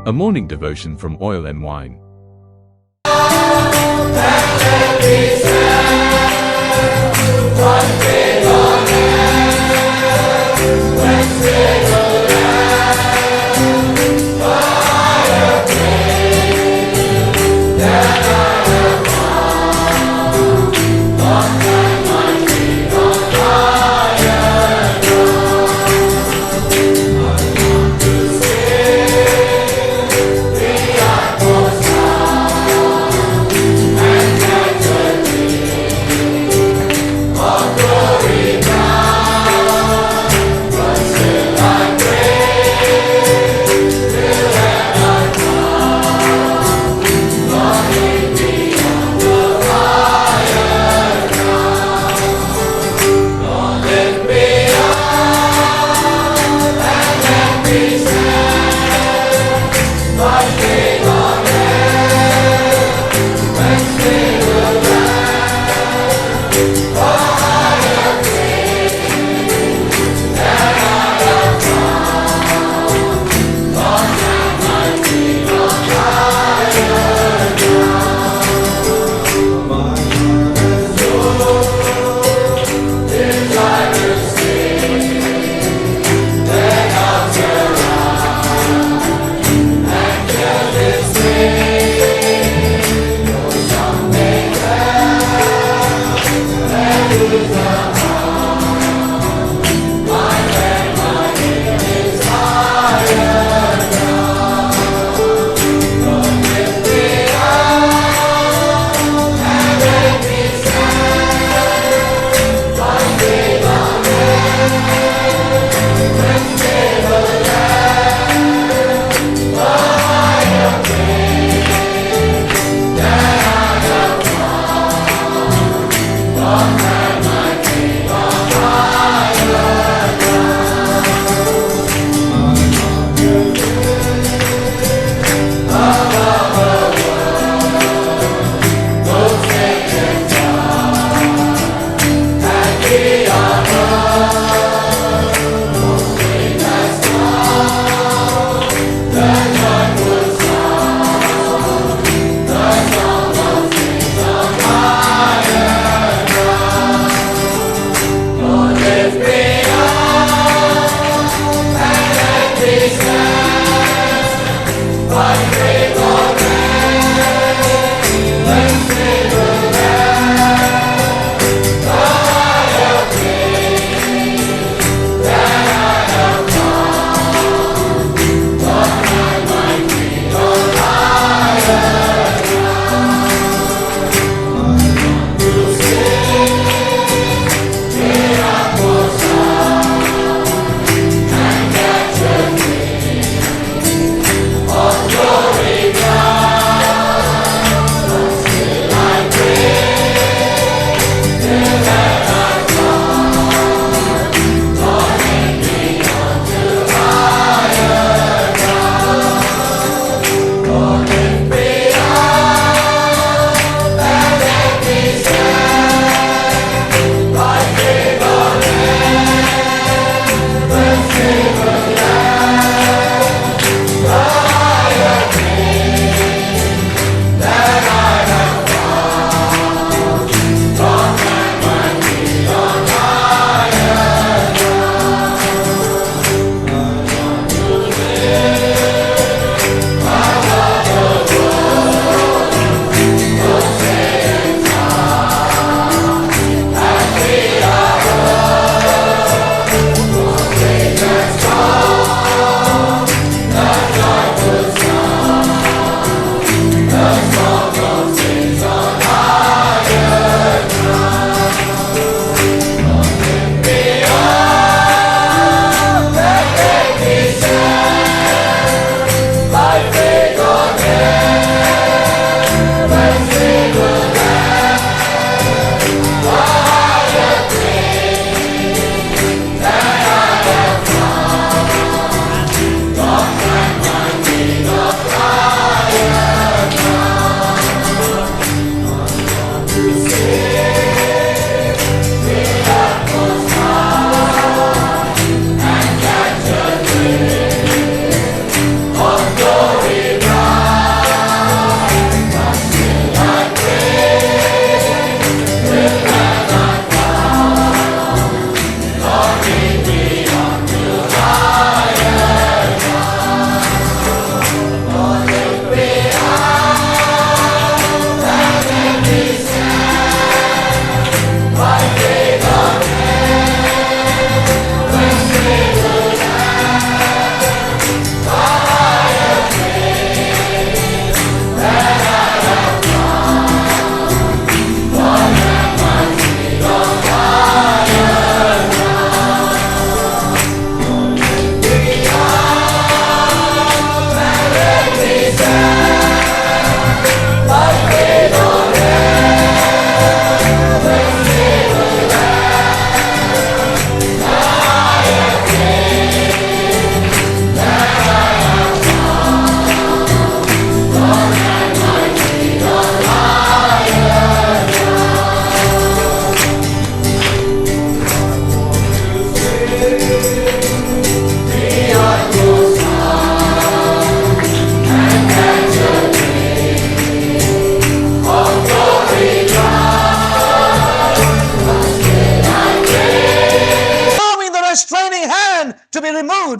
A morning devotion from Oil and Wine.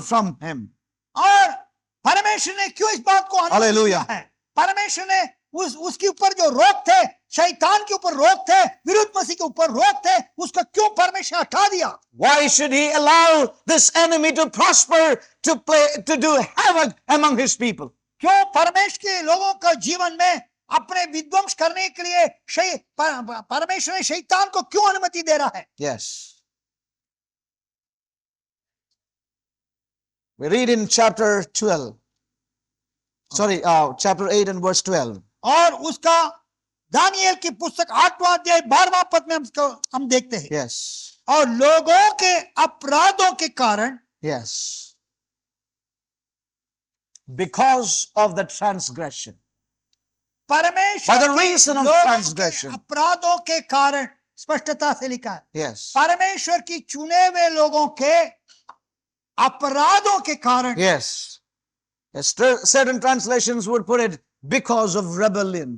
from him. और परमेश्वर ने क्यों इस बात को अनुमति Hallelujah. दिया है? परमेश्वर ने उसके ऊपर जो रोक थे, शैतान के ऊपर रोक थे, विरुद्ध मसीह के ऊपर रोक थे, उसको क्यों परमेश्वर हटा दिया? Why should he allow this enemy to prosper, to do havoc among his people? क्यों परमेश्वर के लोगों का जीवन में अपने विध्वंस करने के लिए परमेश्वर ने शैतान को क्यों अनुमति दे रहा है? Yes. We read in chapter 12. Sorry, chapter 8 and verse 12. और उसका दानियेल की पुस्तक 8वां अध्याय 12वां पद में हम देखते हैं। Yes. और लोगों के अपराधों के कारण, Yes. Because of the transgression. परमेश्वर By the reason of लोगों के transgression. अपराधों के कारण, स्पष्टता से लिखा है, Yes. परमेश्वर की चुने हुए लोगों के अपराधों के कारण। Yes. Yes. Certain translations would put it because of rebellion.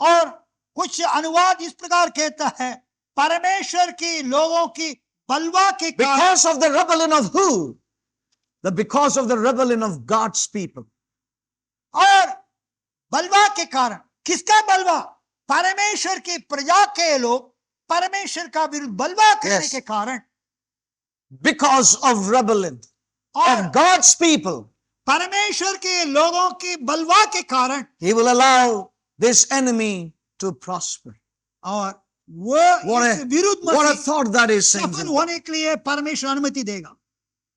और कुछ अनुवाद इस प्रकार कहता है, परमेश्वर की लोगों की बलवा के कारण। Because of the rebellion of who? Because of the rebellion of God's people. और बलवा के कारण, किसका बलवा? परमेश्वर की प्रजा के लोग परमेश्वर का विरुद्ध बलवा करने Yes. के कारण। Because of rebellion और of God's people, परमेश्वर के लोगों की बलवा के कारण he will allow this enemy to prosper. और वो What इस विरुद्ध What a Masih thought that is, saints सफल of God. होने के लिए परमेश्वर अनुमति देगा।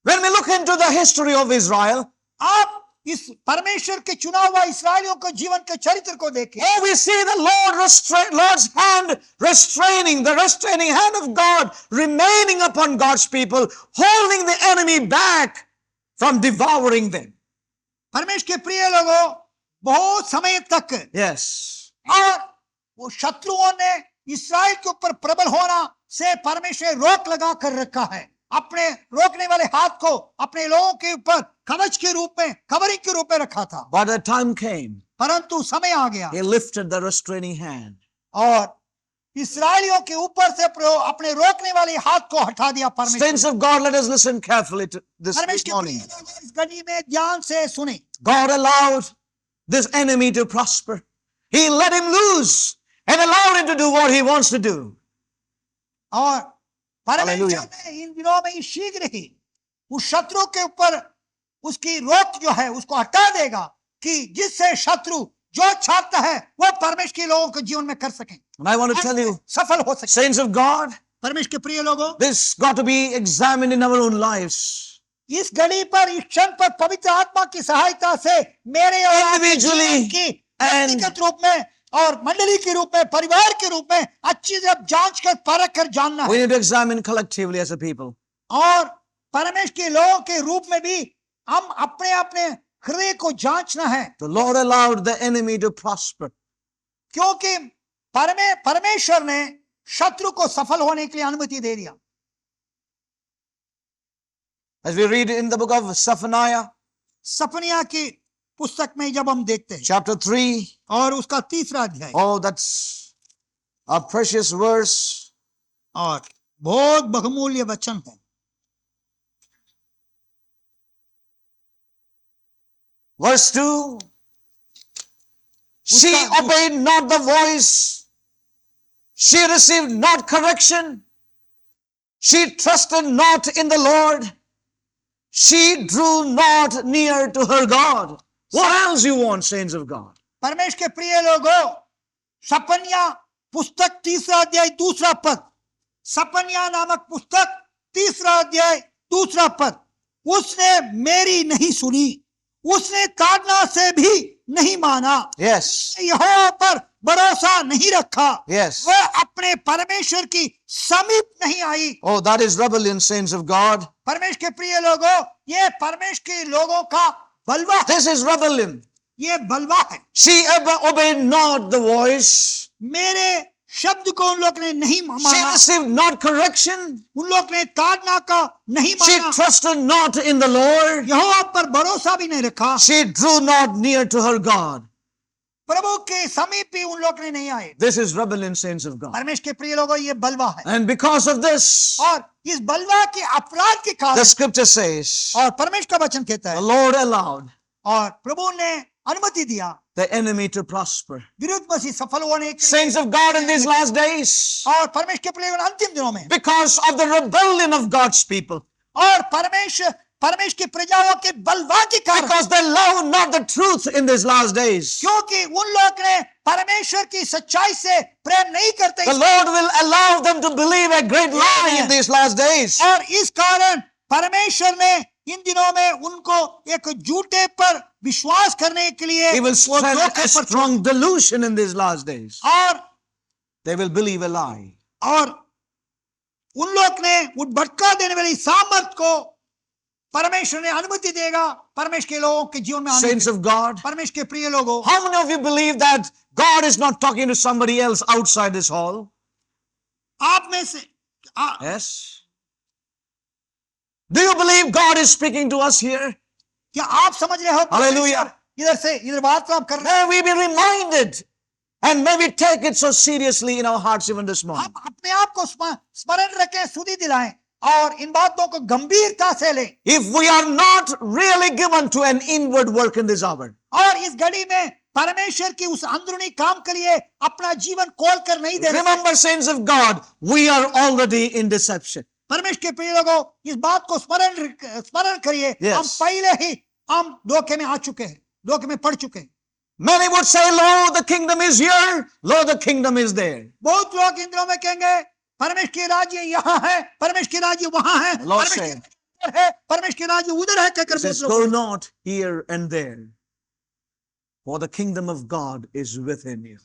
When we look into the history of Israel, आप इस परमेश्वर के चुना हुआ इस्राएलियों के जीवन के चरित्र को देखें, oh, we see the Lord's hand restraining, the restraining hand of God remaining upon God's people, holding the enemy back from devouring them. परमेश्वर के प्रिय लोगों, बहुत समय तक Yes. और वो शत्रुओं ने इस्राएल के ऊपर प्रबल होना से परमेश्वर रोक लगा कर रखा है। अपने रोकने वाले हाथ को अपने लोगों के ऊपर कवच के रूप में, कवरिंग के रूप में रखा था। But a time came, परंतु समय आ गया he lifted the restraining hand. और इस्राएलियों के ऊपर से अपने रोकने वाले हाथ को हटा दिया परमेश्वर। Saints of God, let us listen carefully to this परमेश्वर के morning. प्रिय लोगों, इस घड़ी में ध्यान से सुने। God allowed this enemy to prosper. He let him loose and allowed him to do what he wants to do. और परमेश्वर Hallelujah. ने इन दिनों में शीघ्र ही उस शत्रु के ऊपर उसकी रोक जो है उसको हटा देगा कि जिससे शत्रु जो चाहता है वो परमेश्वर के लोगों के जीवन में कर सकें, And I want to tell you, सफल हो सके। saints of God, परमेश्वर के प्रिय लोगों, this got to be examined in our own lives. इस घड़ी पर, इस क्षण पर पवित्र आत्मा की सहायता से मेरे और आपके Individually जीवन की and- व्यक्तिगत रूप में और मंडली के रूप में, परिवार के रूप में अच्छी से जांच कर परख कर जानना We है। need to examine collectively as a people. और परमेश्वर के लोगों के रूप में भी हम अपने अपने हृदय को जांचना है, The Lord allowed the enemy to prosper. क्योंकि परमेश्वर ने शत्रु को सफल होने के लिए अनुमति दे दिया। As we read in the book of Zephaniah, सपनिया की पुस्तक में जब हम देखते हैं chapter 3, और उसका 3रा अध्याय, oh, that's a precious verse. और बहुत बहुमूल्य वचन है। Verse 2, she उसका- obeyed not the voice, she received not correction, she trusted not in the Lord, she drew not near to her God. What else you want, saints of God? परमेश्वर के प्रिय लोगों, सपनिया पुस्तक 3रा अध्याय 2रा पद, सपनिया नामक पुस्तक 3रा अध्याय 2रा पद, उसने मेरी नहीं सुनी, उसने ताड़ना से भी नहीं माना, Yes, यहोवा पर भरोसा नहीं रखा, yes. वह अपने परमेश्वर की समीप नहीं आई। Oh, that is rebellion, saints of God. परमेश्वर के प्रिय लोगों, ये परमेश्वर के लोगों का बलवा है, This is rebellion. ये बलवा है। She obeyed not the voice. मेरे शब्द को उन लोग ने नहीं She माना, received not correction. उन लोग ने ताड़ना का नहीं She माना, trusted not in the Lord. यहोवा पर भरोसा भी नहीं रखा। She drew not near to her God. प्रभु के समीप भी उन लोग ने नहीं आए। This is rebellion, saints of God. परमेश्वर के प्रिय लोगों, ये बलवा है। And because of this, और इस बलवा के अपराध के the कारण, scripture says, और परमेश्वर का वचन कहता the है, Lord allowed और प्रभु ने अनुमति दिया the enemy to prosper. विरुद्ध मसीह सफल होने के लिए। Saints of God, in these last days, और परमेश्वर के प्रिय लोगों, अंतिम दिनों में, because of the rebellion of God's people, और परमेश्वर की प्रजाओं के बलवा के कारण, because they love not the truth in these last days, क्योंकि उन लोग ने परमेश्वर की सच्चाई से प्रेम नहीं करते, the Lord will allow them to believe a great lie in these last days. और इस कारण परमेश्वर ने इन दिनों में उनको एक झूठे पर विश्वास करने के लिए He will वो spread धोखे a पर strong delusion in these last days. और They will believe a lie. उन लोग ने उन भटका देने वाली सामर्थ को परमेश्वर ने अनुमति देगा परमेश्वर के लोगों के जीवन में आने Saints के। of God, परमेश्वर के प्रिय लोगों, how many of you believe that God is not talking to somebody else outside this hall? आप में से Yes. Do you believe God is speaking to us here? क्या आप समझ रहे हो Hallelujah. इधर से इधर वार्तालाप कर रहे हैं? May we be reminded and may we take it so seriously in our hearts even this morning. हम अपने आप को स्मरण रखें, सुधि दिलाएं और इन बातों को गंभीरता से लें। If we are not really given to an inward work in this hour, और इस घड़ी में परमेश्वर की उस अंदरूनी काम के लिए अपना जीवन खोल कर नहीं दे रहे। remember, saints of God, we are already in deception. परमेश्वर के प्रिय लोगों, इस बात को स्मरण करिए, Yes. हम पहले ही हम धोखे में आ चुके हैं, धोखे में पड़ चुके हैं। Many would say, lo, the kingdom is here, lo, the kingdom is there. बहुत लोग इन दिनों में कहेंगे परमेश्वर की राज्य यहाँ है, परमेश्वर की राज्य वहां है, Lord परमेश्वर said, की राज्य है, परमेश्वर की राज्य उधर है, कहकर He says, बहुत go लोग। not here and there, for the kingdom of God is within you.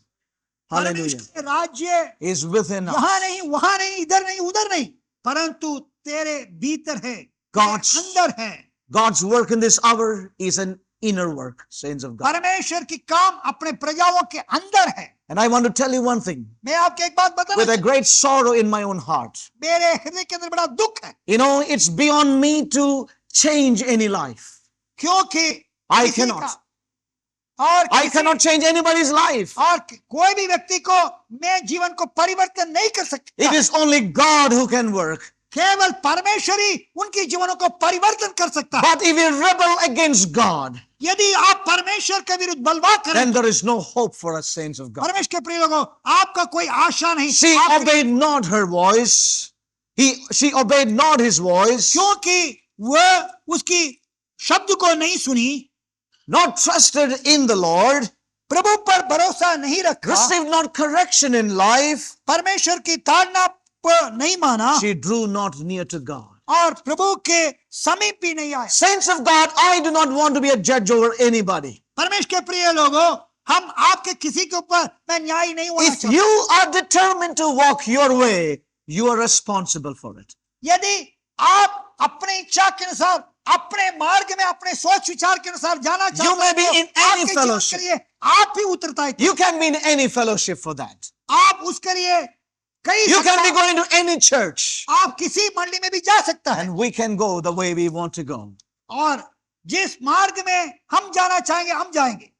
Hallelujah. परमेश्वर के राज्य Is within us. यहाँ नहीं, वहां नहीं, इधर नहीं, उधर नहीं, परंतु तेरे भीतर है, God's- तेरे अंदर है। God's work in this hour is an inner work, saints of God. परमेश्वर की काम अपने प्रजाओं के अंदर है। And I want to tell you one thing, मैं आपको एक बात बताना with a great sorrow in my own heart. मेरे हृदय के अंदर बड़ा दुख है, You know, it's beyond me to change any life. क्योंकि I किसी cannot. का- और I किसी- cannot change anybody's life. और कोई भी व्यक्ति को मैं जीवन को परिवर्तन नहीं कर सकता। It is only God who can work. केवल परमेश्वर ही उनके जीवनों को परिवर्तन कर सकता है। But if we rebel against God, यदि आप परमेश्वर के विरुद्ध बलवा करें, then there is no hope for us, saints of God. परमेश्वर के प्रिय लोगों, आपका कोई आशा नहीं। She आपकी- obeyed not her voice. She obeyed not his voice, क्योंकि वह उसकी शब्द को नहीं सुनी, not trusted in the Lord, प्रभु पर भरोसा नहीं रखा, received not correction in life, परमेश्वर की ताड़ना पर नहीं माना, she drew not near to God. और प्रभु के समीप भी नहीं आया। Saints of God, I do not want to be a judge over anybody. परमेश्वर के प्रिय लोगों, हम आपके किसी के ऊपर मैं न्याय नहीं होना If चाहता। you are determined to walk your way, you are responsible for it. यदि आप अपने इच्छा के अनुसार अपने मार्ग में अपने सोच विचार के अनुसार जाना चाहते You may be हैं, in तो any आपके जीवन fellowship. के लिए आप भी उत्तरदायी थे। You can be in any fellowship for that. आप उसके लिए कई You can be सप्ताह- going to any church, आप किसी मंडली में भी जा सकता है, and we can go the way we want to go. और जिस मार्ग में हम जाना चाहेंगे हम जाएंगे।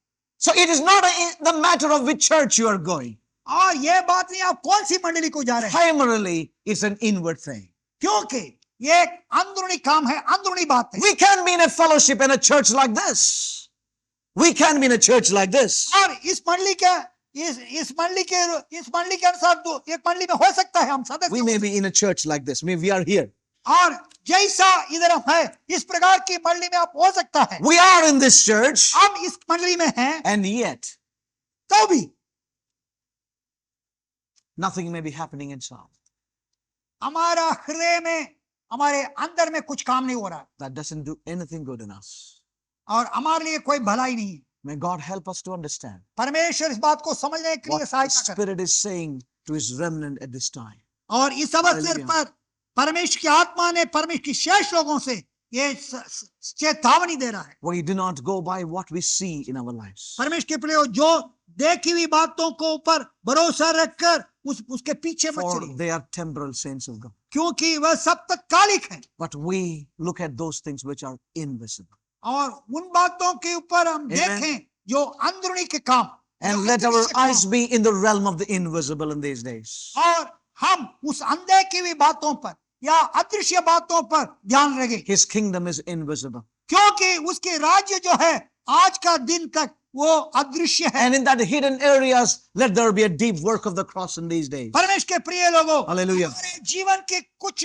So it is not the matter of which church you are going. और यह बात नहीं आप कौन सी मंडली को जा रहे हैं, Primarily, it's an inward thing. क्योंकि ये एक अंदरूनी काम है, अंदरूनी बात है। We can be in a fellowship in a church like this. We can be in a church like this. और इस मंडली के अनुसार एक मंडली में हो सकता है हम सदस्य, We may be in a church like this. Maybe we are here. और जैसा इधर हम है इस प्रकार की मंडली में आप हो सकता है। We are in this church, हम इस मंडली में हैं, and yet तो भी nothing may be happening inside. हमारा हृदय में, हमारे अंदर में कुछ काम नहीं हो रहा है, That doesn't do anything good in us. और हमारे लिए कोई भलाई नहीं है। May God help us to understand परमेश्वर इस बात को समझने के लिए what the सहायता करे। Spirit is saying to His remnant at this time. और इस अवसर Hallelujah. पर परमेश्वर की आत्मा ने परमेश्वर की शेष लोगों से ये चेतावनी दे रहा है। We do not go by what we see in our lives. परमेश्वर के प्रिय जो देखी हुई बातों को ऊपर भरोसा रखकर उसके पीछे मत For चलिए, they are temporal, saints of God. क्योंकि वह सब तक कालिक है। But we look at those things which are invisible. और उन बातों के ऊपर हम Amen. देखें जो अंदरूनी के काम, And let our eyes be in the realm of the invisible in these days. और हम उस अनदेखी हुई बातों पर या अदृश्य बातों पर ध्यान रखें, His kingdom is invisible. क्योंकि उसके राज्य जो है आज का दिन तक वो अदृश्य है। And in that hidden areas, let there be a deep work of the cross in these days. परमेश्वर के प्रिय लोगों, Hallelujah. हमारे जीवन के कुछ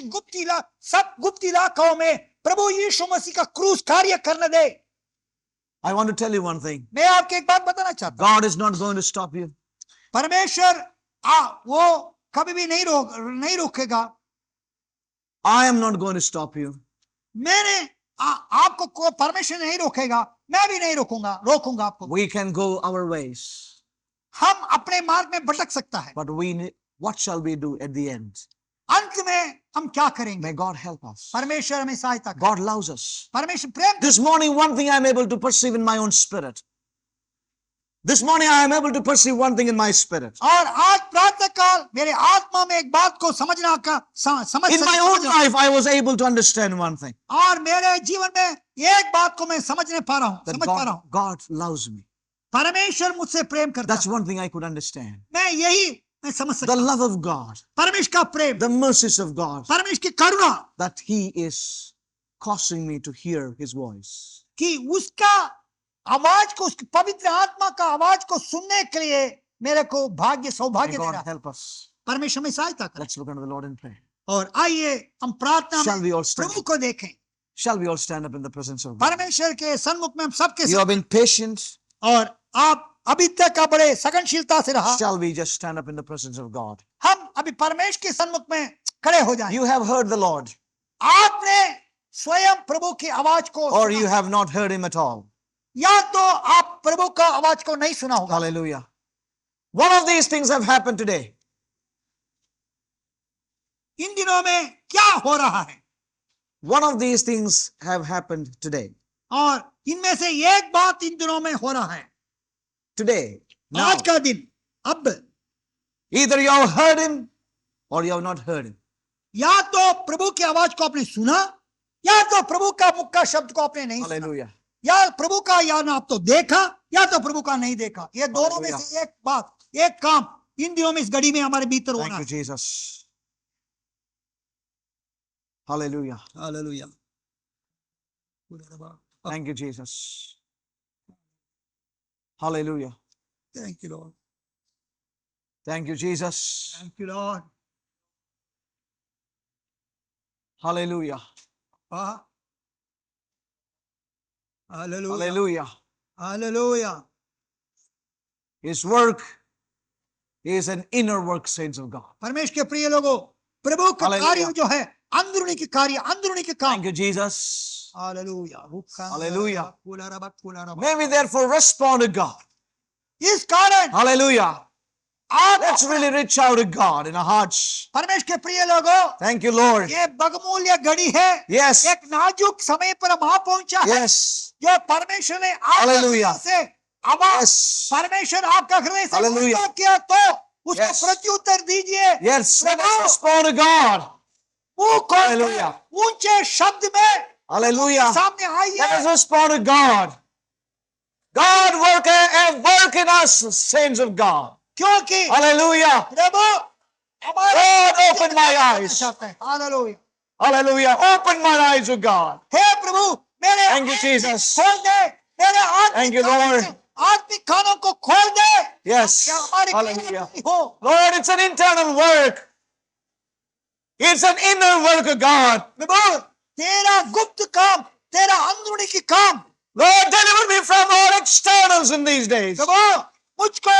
सब गुप्त इलाकों में प्रभु यीशु मसीह का क्रूस कार्य करने दे। I want to tell you one thing. मैं आपको एक बात बताना चाहता हूँ, God is not going to stop you. परमेश्वर वो कभी भी नहीं रोकेगा। I am not going to stop you. आपको परमेश्वर नहीं रोकेगा, मैं भी नहीं रोकूंगा आपको। We can go our ways. हम अपने मार्ग में भटक सकता है, But what shall we do at the end? अंत में हम क्या करेंगे? May God help us. परमेश्वर हमें सहायता करे। God loves us. परमेश्वर प्रेम। This morning, one thing I am able to perceive in my own spirit. This morning, I am able to perceive one thing in my spirit. और आज प्रातः काल मेरे आत्मा में एक बात को समझ In my own life, I was able to understand one thing. और मेरे जीवन में एक बात को मैं समझ पा रहा हूँ। God loves me. परमेश्वर मुझसे प्रेम करता है। That's one thing I could understand. मैं समझ सकता The हूँ। love of God, परमेश्वर का प्रेम, the mercies of God, परमेश्वर की करुणा, that He is causing me to hear His voice. कि उसका आवाज को, उसकी पवित्र आत्मा का आवाज को सुनने के लिए मेरे को सौभाग्य May दे God रहा है। help us. परमेश्वर में सहायता करे। Let's look unto the Lord in prayer. और आइए हम प्रार्थना Shall we में all stand? प्रभु को देखें। Shall we all stand up in the presence of God? परमेश्वर के सन्मुख में हम सबके You have been patient. और आप अभी तक का बड़े सघनशीलता से रहा। Shall we just stand up in the presence of God? हम अभी परमेश्वर के सन्मुख में खड़े हो जाएं। You have heard the Lord, आपने स्वयं प्रभु की आवाज को or सुना, you have not heard Him at all. या तो आप प्रभु का आवाज को नहीं सुना होगा। Hallelujah. One of these things have happened today. इन दिनों में क्या हो रहा है? One of these things have happened today. और इनमें से एक बात इन दिनों में हो रहा है। Today. Now. आज का दिन, अब Either you have heard Him or you have not heard Him. या तो प्रभु की आवाज को आपने सुना, या तो प्रभु का मुख का शब्द को आपने नहीं सुना, Hallelujah. या प्रभु का या ना आप तो देखा या तो प्रभु का नहीं देखा। ये दोनों में Hallelujah. से एक बात, एक काम इन दिनों में इस घड़ी में हमारे भीतर होना Thank you, है। Jesus. Hallelujah. Hallelujah. Thank you, Jesus. Hallelujah. Thank you Lord, Thank you, Jesus. Thank you Lord. Hallelujah. Hallelujah, Hallelujah. Hallelujah. His work is an inner work, saints of God. परमेश्वर के प्रिय लोगों, प्रभु का hallelujah. कार्य जो है अंदरूनी के कार्य, अंदरूनी के काम। Thank you, Jesus. Hallelujah, hallelujah. Hallelujah. May we therefore respond to God. इस कारण Hallelujah. Let's really reach out to God in our hearts. परमेश्वर के प्रिय लोगों, Thank you, Lord. ये बहुमूल्य घड़ी है। Yes. एक नाजुक समय पर हम आ पहुंचा है, Yes. जो परमेश्वर ने आपके हालेलुया। हृदय से आवाज, Yes. परमेश्वर आपका हृदय से हालेलुया। वाचा किया तो उसको Yes. प्रत्युत्तर दीजिए। Yes. Let us respond to God. मुंह खोल हालेलुया। ऊंचे शब्द में Hallelujah. सामने Let us आइए। respond to God. God work in us, saints of God. क्योंकि Hallelujah. प्रभु हमारे Lord, open my eyes. चाहते हैं। Hallelujah. Hallelujah. Open my eyes, O God. हे प्रभु, मेरे Thank you, आत्मिक Jesus. खोल दे, मेरे Thank you, Lord. आत्मिक कानों को खोल दे। Yes. क्या हमारे Hallelujah. कान हो। Lord, it's an internal work. It's an inner work of God. प्रभु, तेरा गुप्त काम, तेरा अंदरूनी की काम। Lord, deliver me from all externals in these days. प्रभु, मुझको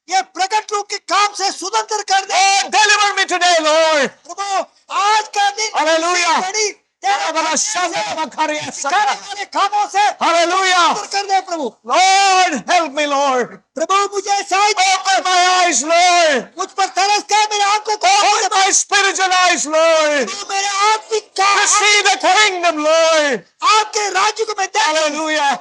ये प्रकट रूप के काम से स्वतंत्र कर दे। Lord, deliver me today, Lord. प्रभु, आज का दिन Hallelujah. घड़ी तेरे करने वाले कामों से Hallelujah. स्वतंत्र कर दे प्रभु। Lord, help me, Lord. प्रभु, मुझे सहायता Open my eyes, Lord. मुझ पर तरस कर मेरे आंखों को खोल Open my spiritual eyes, Lord. दे। मेरे आत्मिक To काम, see the kingdom, Lord. आपके राज्य को मैं देख, Hallelujah.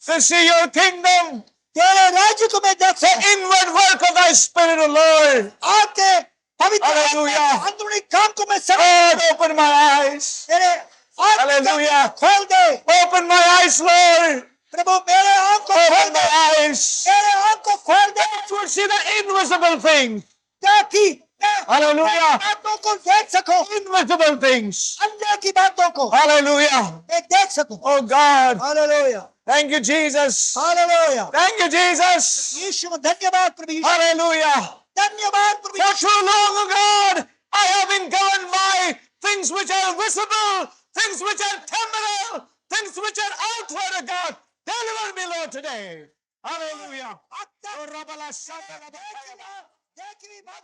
To see your kingdom. तेरे राज्य को मैं देख, The inward work of thy spirit, O Lord. आपके पवित्र Hallelujah. अंदरूनी काम को मैं समझ, Lord, open my eyes. तेरे आत्मिक Hallelujah. काम को खोल दे। Open my eyes, Lord. प्रभु मेरे आंख को खोल Open दे, my eyes. मेरे आंख को खोल दे To see the invisible things. ताकि मैं Hallelujah. बातों को देख सकूं, Invisible things. अंदर की बातों को Hallelujah. मैं देख सकूं। Oh God. Hallelujah, Thank you, Jesus. Hallelujah. Thank you, Jesus. यीशु धन्यवाद प्रभु यीशु, Hallelujah. धन्यवाद प्रभु For Yeshu. too long, oh God, I have been governed by things which are visible, things which are temporal, things which are outward, oh God. Deliver me, Lord, today. Hallelujah. अब तक देखी बात